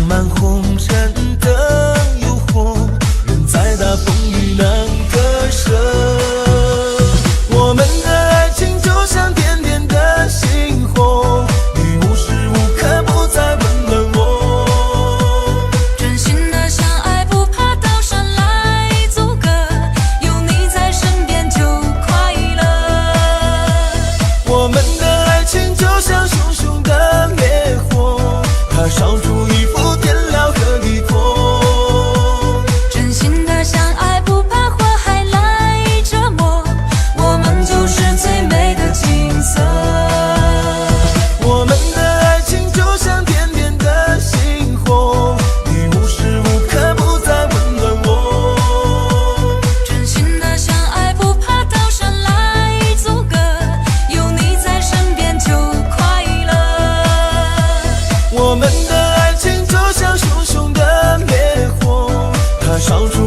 漫红尘的诱惑，人在大风雨难割舍。我们的爱情就像点点的星火，你无时无刻不在温暖我。真心的相爱，不怕刀山来阻隔，有你在身边就快乐。我们的爱情就像熊熊的烈火，它烧出一幅天辽和地阔。真心的相爱，不怕火海来折磨，我们就是最美的景色。我们的爱情就像点点的星火，你无时无刻不在温暖我。真心的相爱，不怕刀山来阻隔，有你在身边就快乐。我们的爱情就像熊熊的烈火，它烧出